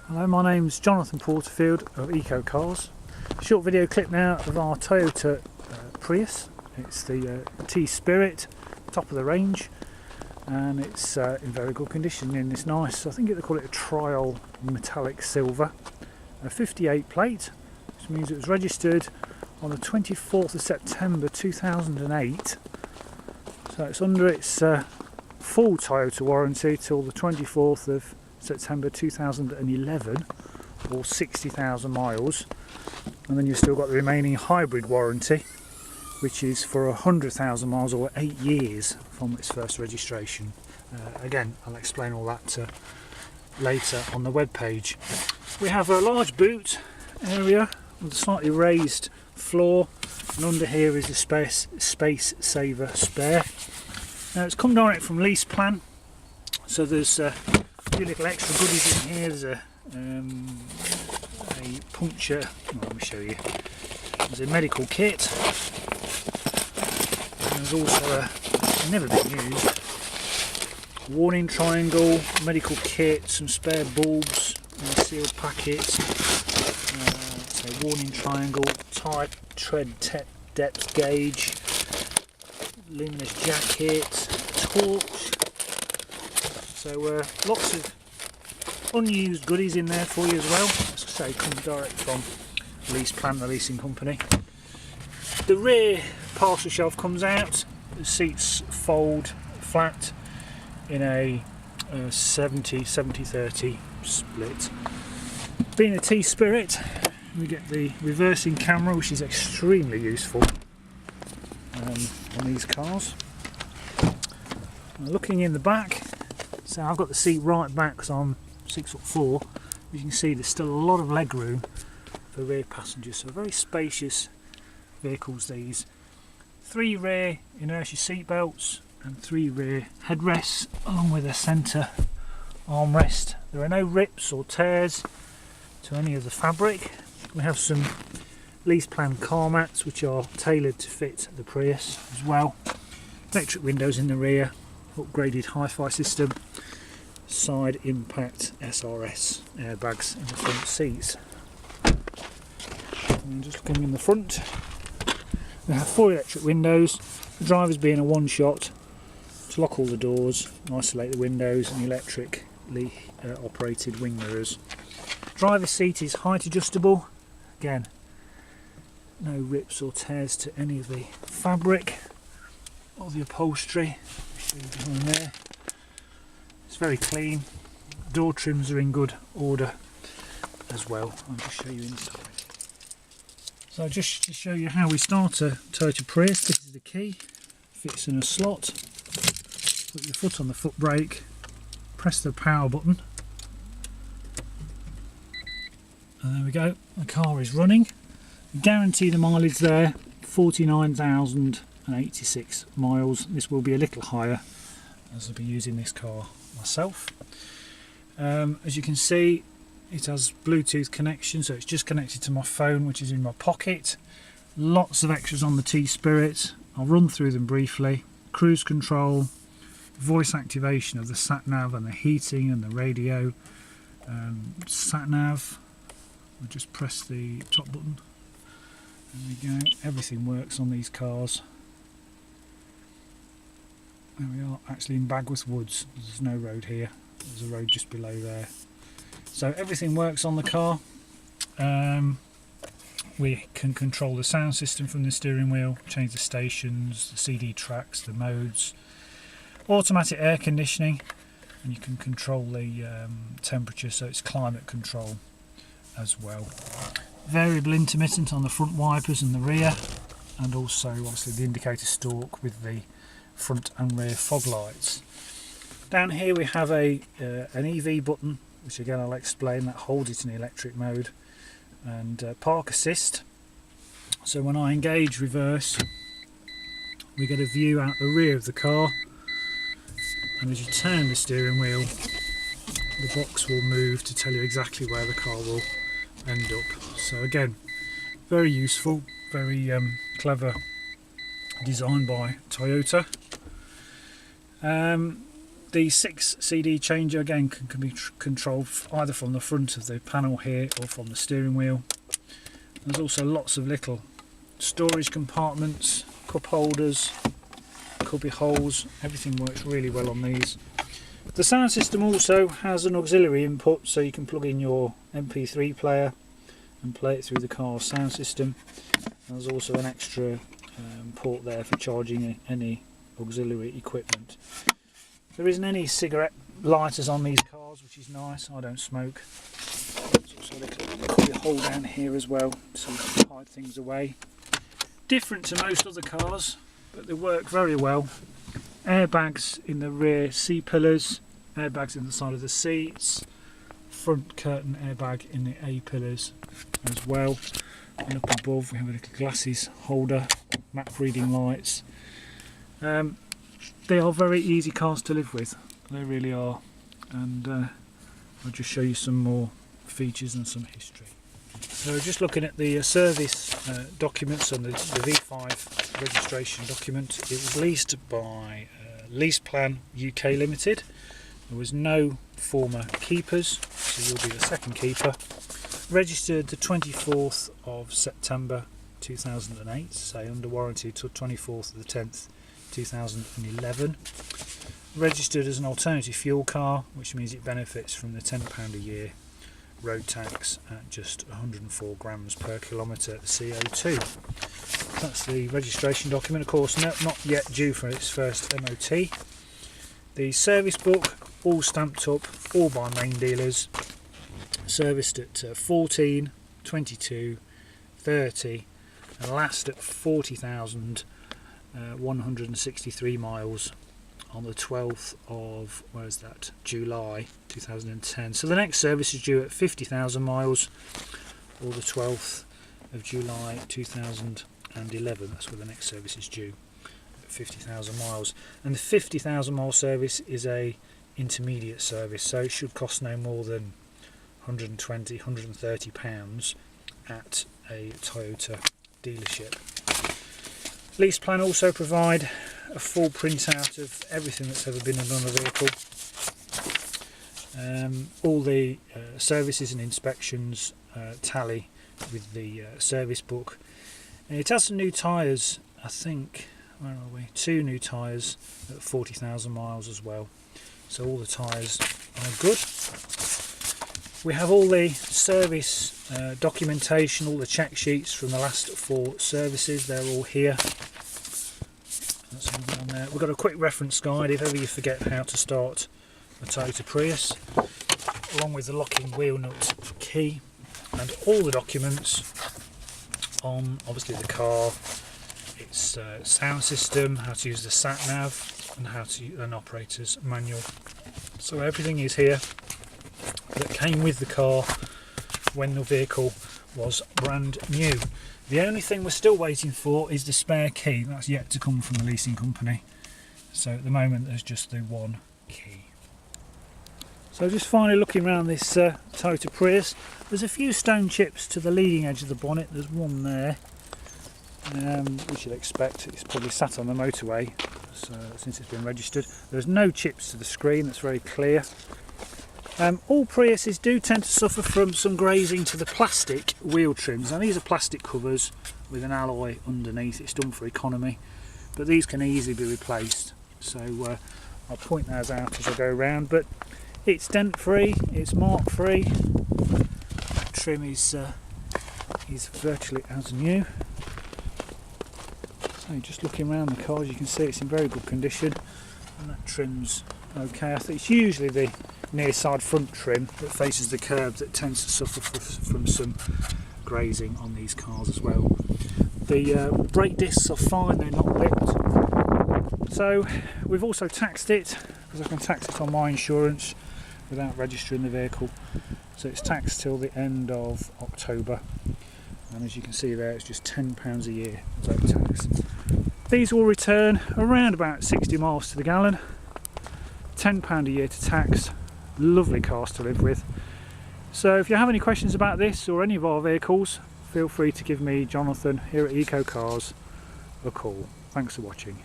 Hello, my name's Jonathan Porterfield of Eco Cars. Short video clip now of our Toyota Prius. It's the T Spirit, top of the range, and it's in very good condition. In this nice, I think they call it a trial metallic silver, a 58 plate, which means it was registered on the 24th of September 2008. So it's under its full Toyota warranty till the 24th of September 2011, or 60,000 miles, and then you've still got the remaining hybrid warranty, which is for 100,000 miles or 8 years from its first registration. Again, I'll explain all that later on the web page. We have a large boot area with a slightly raised floor, and under here is a space saver spare. Now it's come direct from lease plan, so there's a few little extra goodies in here. There's a puncture, let me show you. There's a medical kit, and there's also a never been used warning triangle, medical kit, some spare bulbs, a sealed packet, so warning triangle, type, tread depth gauge, luminous jacket, torch. So lots of unused goodies in there for you as well. As I say, comes direct from lease plan, the leasing company. The rear parcel shelf comes out, the seats fold flat in a 70-30 split. Being a T Spirit, we get the reversing camera, which is extremely useful on these cars. Now, looking in the back, so I've got the seat right back because I'm 6'4". You can see there's still a lot of leg room for rear passengers, so very spacious vehicles these. 3 rear inertia seat belts and 3 rear headrests, along with a centre armrest. There are no rips or tears to any of the fabric. We have some lease plan car mats which are tailored to fit the Prius as well. Electric windows in the rear, upgraded hi-fi system, side impact SRS airbags in the front seats. And just looking in the front, we have 4 electric windows, the driver's being a one-shot to lock all the doors, isolate the windows, and electrically operated wing mirrors. Driver's seat is height adjustable, again no rips or tears to any of the fabric or the upholstery. Show you behind there. It's very clean. Door trims are in good order as well. I'll just show you inside. So just to show you how we start a Toyota Prius, this is the key. Fits in a slot. Put your foot on the foot brake, press the power button, and there we go, the car is running. Guaranteed the mileage there, 49,086 miles. This will be a little higher as I'll be using this car myself. As you can see, it has Bluetooth connection, so it's just connected to my phone, which is in my pocket. Lots of extras on the T Spirit. I'll run through them briefly. Cruise control, voice activation of the sat nav and the heating and the radio. Sat nav, I'll just press the top button. There we go, everything works on these cars. There we are, actually in Bagworth Woods. There's no road here, there's a road just below there. So everything works on the car. We can control the sound system from the steering wheel, change the stations, the CD tracks, the modes, automatic air conditioning, and you can control the temperature, so it's climate control as well. Variable intermittent on the front wipers and the rear, and also obviously the indicator stalk with the front and rear fog lights. Down here we have an EV button, which again I'll explain, that holds it in electric mode, and park assist. So when I engage reverse, we get a view out the rear of the car, and as you turn the steering wheel, the box will move to tell you exactly where the car will end up. So again, very useful, very clever design by Toyota. The 6 CD changer again can be controlled either from the front of the panel here or from the steering wheel. There's also lots of little storage compartments, cup holders, cubby holes. Everything works really well on these. The sound system also has an auxiliary input, so you can plug in your MP3 player and play it through the car's sound system. There's also an extra port there for charging any auxiliary equipment. There isn't any cigarette lighters on these cars, which is nice. I don't smoke. There's also a little cubby hole down here as well, so you can hide things away. Different to most other cars, but they work very well. Airbags in the rear C-pillars, airbags in the side of the seats, front curtain airbag in the A-pillars as well. And up above we have a little glasses holder, map reading lights. They are very easy cars to live with, they really are, and I'll just show you some more features and some history. So just looking at the service documents and the V5 registration document, it was leased by Lease Plan UK Limited. There was no former keepers, so you'll be the second keeper. Registered the 24th of September 2008, say under warranty till 24th of the 10th 2011. Registered as an alternative fuel car, which means it benefits from the £10 a year road tax at just 104 grams per kilometre CO2. That's the registration document. Of course, not yet due for its first MOT. The service book, all stamped up, all by main dealers. Serviced at 14, 22, 30 and last at 40,163 miles on the 12th of, where's that, July 2010. So the next service is due at 50,000 miles, or the 12th of July 2011. That's where the next service is due, at 50,000 miles. And the 50,000 mile service is a intermediate service, so it should cost no more than £120, £130 at a Toyota dealership. Lease Plan also provide a full printout of everything that's ever been done on a vehicle. All the services and inspections tally with the service book. And it has some new tyres, I think, where are we? 2 new tyres at 40,000 miles as well. So all the tyres are good. We have all the service documentation, all the check sheets from the last 4 services, they're all here. That's all on there. We've got a quick reference guide if ever you forget how to start a Toyota Prius, along with the locking wheel nut key and all the documents on obviously the car, its sound system, how to use the sat nav and how to use an operator's manual. So everything is here that came with the car when the vehicle was brand new. The only thing we're still waiting for is the spare key. That's yet to come from the leasing company. So at the moment there's just the one key. So just finally looking around this Toyota Prius, there's a few stone chips to the leading edge of the bonnet. There's one there, which you'd expect. It's probably sat on the motorway since it's been registered. There's no chips to the screen, that's very clear. All Priuses do tend to suffer from some grazing to the plastic wheel trims. Now these are plastic covers with an alloy underneath. It's done for economy, but these can easily be replaced. So I'll point those out as I go around. But it's dent free, it's mark free. That trim is virtually as new. So just looking around the car, as you can see, it's in very good condition, and that trim's okay. I think it's usually the near side front trim that faces the curb that tends to suffer from some grazing on these cars as well. The brake discs are fine, they're not lipped. So we've also taxed it, because I can tax it on my insurance without registering the vehicle. So it's taxed till the end of October, and as you can see there, it's just £10 a year road tax. These will return around about 60 miles to the gallon, £10 a year to tax. Lovely cars to live with. So if you have any questions about this or any of our vehicles, feel free to give me, Jonathan, here at Eco Cars, a call. Thanks for watching.